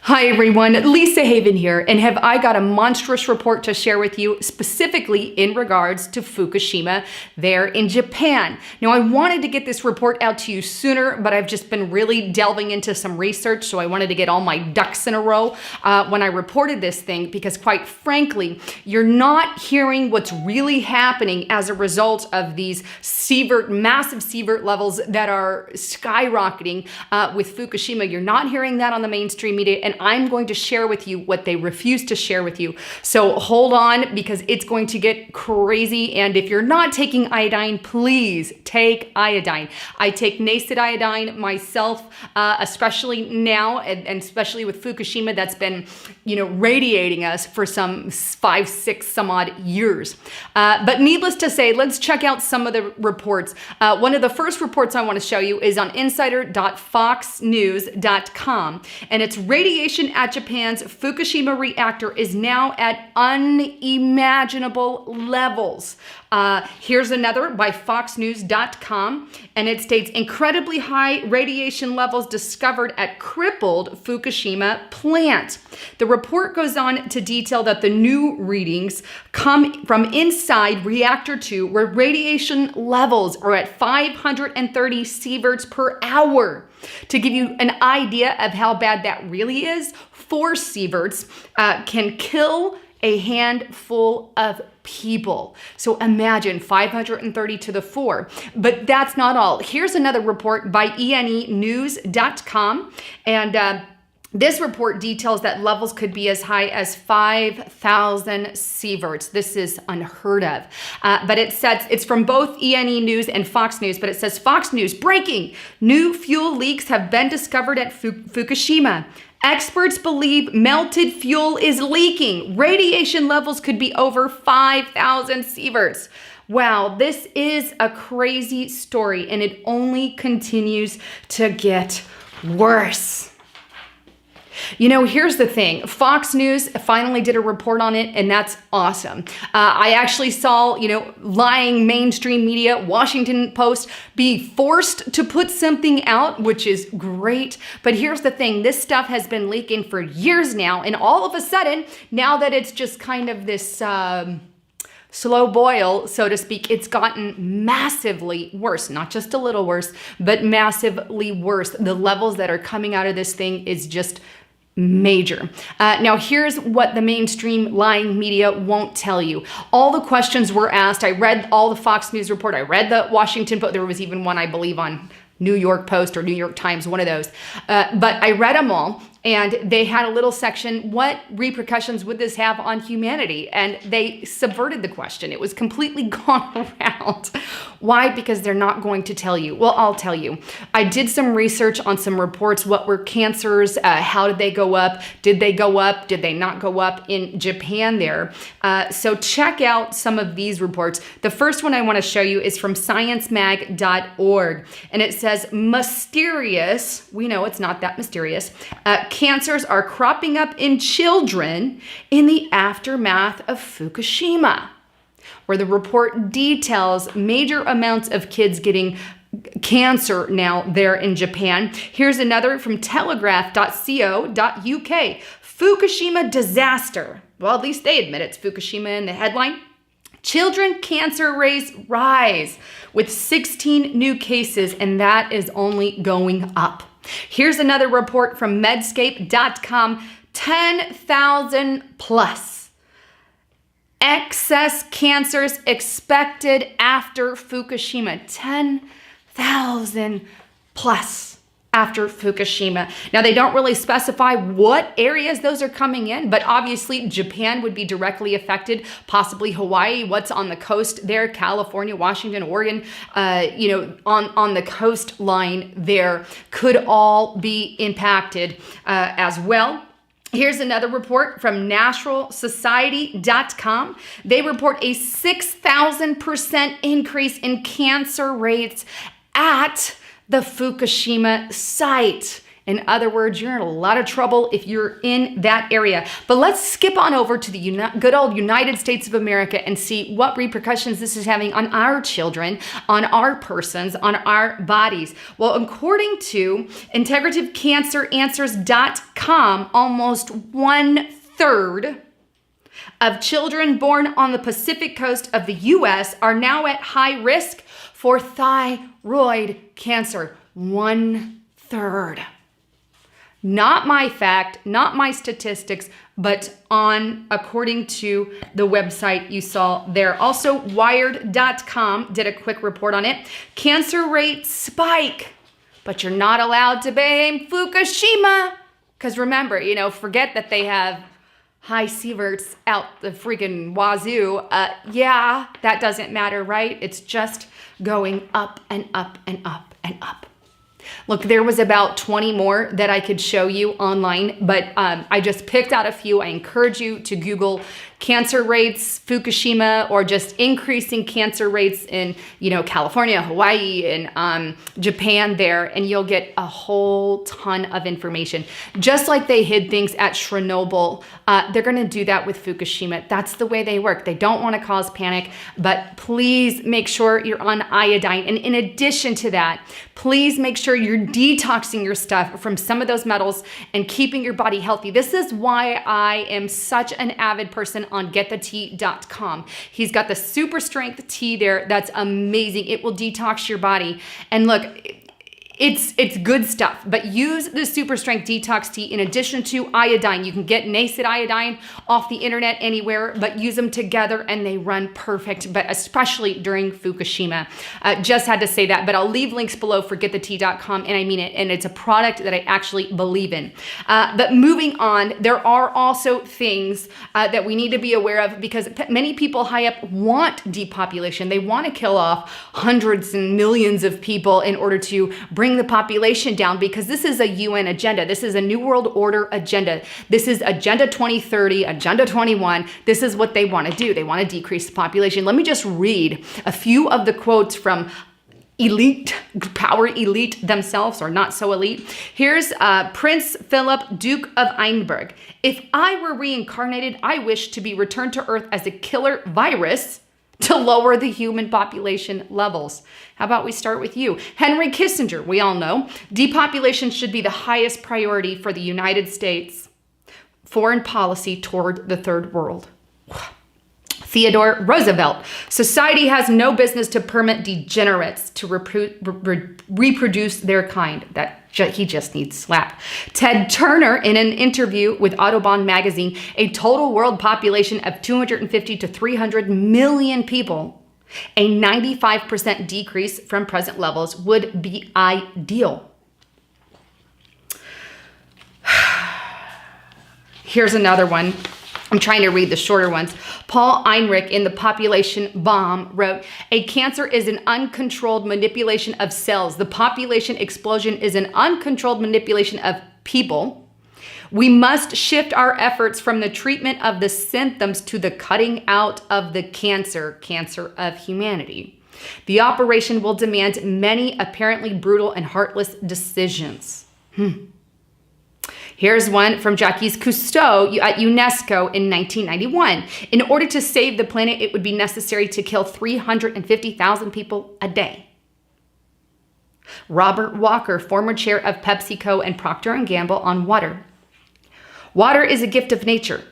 Hi everyone, Lisa Haven here, and have I got a monstrous report to share with you specifically in regards to Fukushima there in Japan. Now I wanted to get this report out to you sooner, but I've just been really delving into some research, so I wanted to get all my ducks in a row when I reported this thing, because quite frankly, you're not hearing what's really happening as a result of these massive sievert levels that are skyrocketing with Fukushima. You're not hearing that on the mainstream media, and I'm going to share with you what they refuse to share with you. So hold on, because it's going to get crazy. And if you're not taking iodine, please take iodine. I take NUKED iodine myself, especially now, and especially with Fukushima, that's been, radiating us for some 5, 6 some odd years. But needless to say, let's check out some of the reports. One of the first reports I want to show you is on insider.foxnews.com, and it's radiation at Japan's Fukushima reactor is now at unimaginable levels. Here's another by foxnews.com, and it states incredibly high radiation levels discovered at crippled Fukushima plant. The report goes on to detail that the new readings come from inside reactor 2, where radiation levels are at 530 sieverts per hour. To give you an idea of how bad that really is, 4 sieverts can kill a handful of people. So imagine 530 to the 4. But that's not all. Here's another report by enenews.com, and this report details that levels could be as high as 5,000 sieverts. This is unheard of. But it says, it's from both ENE News and Fox News, but it says, Fox News, breaking! New fuel leaks have been discovered at Fukushima. Experts believe melted fuel is leaking. Radiation levels could be over 5,000 sieverts. Wow, this is a crazy story, and it only continues to get worse. Here's the thing. Fox News finally did a report on it, and that's awesome. I actually saw, lying mainstream media, Washington Post, be forced to put something out, which is great. But here's the thing. This stuff has been leaking for years now, and all of a sudden, now that it's just kind of this slow boil, so to speak, it's gotten massively worse. Not just a little worse, but massively worse. The levels that are coming out of this thing is just major. Now, here's what the mainstream lying media won't tell you. All the questions were asked. I read all the Fox News report. I read the Washington Post. There was even one, I believe, on New York Post or New York Times, one of those. But I read them all, and they had a little section, what repercussions would this have on humanity? And they subverted the question. It was completely gone around. Why? Because they're not going to tell you. Well, I'll tell you. I did some research on some reports. What were cancers? How did they go up? Did they go up? Did they not go up in Japan there? So check out some of these reports. The first one I want to show you is from sciencemag.org, and it says, mysterious, we know it's not that mysterious, cancers are cropping up in children in the aftermath of Fukushima, where the report details major amounts of kids getting cancer now there in Japan. Here's another from telegraph.co.uk. Fukushima disaster. Well, at least they admit it's Fukushima in the headline. Children cancer rates rise with 16 new cases, and that is only going up. Here's another report from medscape.com, 10,000 plus excess cancers expected after Fukushima. 10,000 plus after Fukushima. Now, they don't really specify what areas those are coming in, but obviously Japan would be directly affected, possibly Hawaii, what's on the coast there, California, Washington, Oregon, on the coastline there could all be impacted as well. Here's another report from naturalsociety.com. They report a 6,000% increase in cancer rates at the Fukushima site. In other words, you're in a lot of trouble if you're in that area. But let's skip on over to the good old United States of America and see what repercussions this is having on our children, on our persons, on our bodies. Well, according to integrativecanteranswers.com, almost 1/3 of children born on the Pacific coast of the US are now at high risk for thyroid cancer. 1/3. Not my fact, not my statistics, but according to the website you saw there. Also, Wired.com did a quick report on it. Cancer rates spike, but you're not allowed to blame Fukushima. Because remember, forget that they have high sieverts out the freaking wazoo. Yeah, that doesn't matter, right? It's just going up and up and up and up. Look, there was about 20 more that I could show you online, but I just picked out a few. I encourage you to Google cancer rates, Fukushima, or just increasing cancer rates in, California, Hawaii, and Japan there, and you'll get a whole ton of information. Just like they hid things at Chernobyl, they're gonna do that with Fukushima. That's the way they work. They don't wanna cause panic, but please make sure you're on iodine. And in addition to that, please make sure you're detoxing your stuff from some of those metals and keeping your body healthy. This is why I am such an avid person on getthetea.com. He's got the super strength tea there. That's amazing. It will detox your body. And look, it's good stuff, but use the super strength detox tea in addition to iodine. You can get NUKED iodine off the internet anywhere, but use them together and they run perfect, but especially during Fukushima. Just had to say that, but I'll leave links below for getthetea.com, and I mean it, and it's a product that I actually believe in. But moving on, there are also things that we need to be aware of, because many people high up want depopulation. They want to kill off hundreds and millions of people in order to bring the population down, because this is a UN agenda. This is a New World Order agenda. This is Agenda 2030, Agenda 21. This is what they want to do. They want to decrease the population. Let me just read a few of the quotes from elite, power elite themselves, or not so elite. Here's Prince Philip, Duke of Edinburgh. If I were reincarnated, I wish to be returned to Earth as a killer virus to lower the human population levels. How about we start with you? Henry Kissinger, we all know, depopulation should be the highest priority for the United States foreign policy toward the third world. Theodore Roosevelt, society has no business to permit degenerates to reproduce their kind. He just needs slapped. Ted Turner, in an interview with Audubon magazine, a total world population of 250 to 300 million people, a 95% decrease from present levels would be ideal. Here's another one. I'm trying to read the shorter ones. Paul Ehrlich in The Population Bomb wrote, a cancer is an uncontrolled manipulation of cells. The population explosion is an uncontrolled manipulation of people. We must shift our efforts from the treatment of the symptoms to the cutting out of the cancer of humanity. The operation will demand many apparently brutal and heartless decisions. Here's one from Jacques Cousteau at UNESCO in 1991. In order to save the planet, it would be necessary to kill 350,000 people a day. Robert Walker, former chair of PepsiCo and Procter & Gamble, on water. Water is a gift of nature.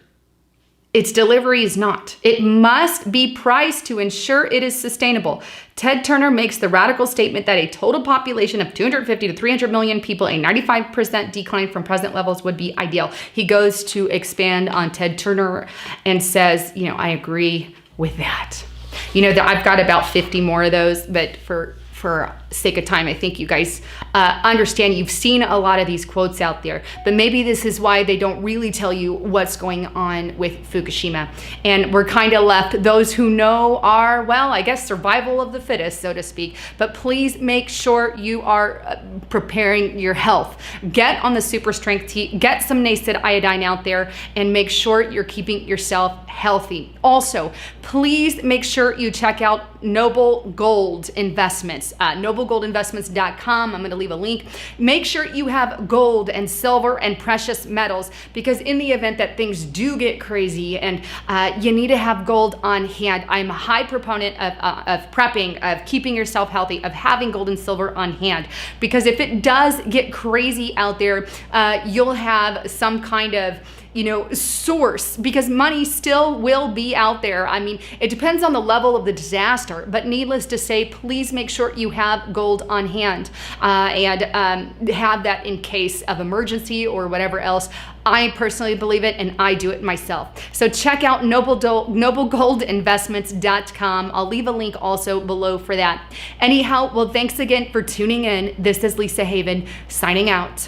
Its delivery is not. It must be priced to ensure it is sustainable. Ted Turner makes the radical statement that a total population of 250 to 300 million people, a 95% decline from present levels, would be ideal. He goes to expand on Ted Turner and says, I agree with that. I've got about 50 more of those, but for sake of time, I think you guys understand. You've seen a lot of these quotes out there, but maybe this is why they don't really tell you what's going on with Fukushima. And we're kind of left, those who know are, well, I guess survival of the fittest, so to speak. But please make sure you are preparing your health. Get on the super strength tea, get some NUKED iodine out there, and make sure you're keeping yourself healthy. Also, please make sure you check out Noble Gold Investments. Noble noblegoldinvestments.com. I'm going to leave a link. Make sure you have gold and silver and precious metals, because in the event that things do get crazy and you need to have gold on hand, I'm a high proponent of prepping, of keeping yourself healthy, of having gold and silver on hand, because if it does get crazy out there, you'll have some kind of source, because money still will be out there. I mean, it depends on the level of the disaster, but needless to say, please make sure you have gold on hand and have that in case of emergency or whatever else. I personally believe it, and I do it myself. So check out noblegoldinvestments.com. I'll leave a link also below for that. Anyhow, well, thanks again for tuning in. This is Lisa Haven signing out.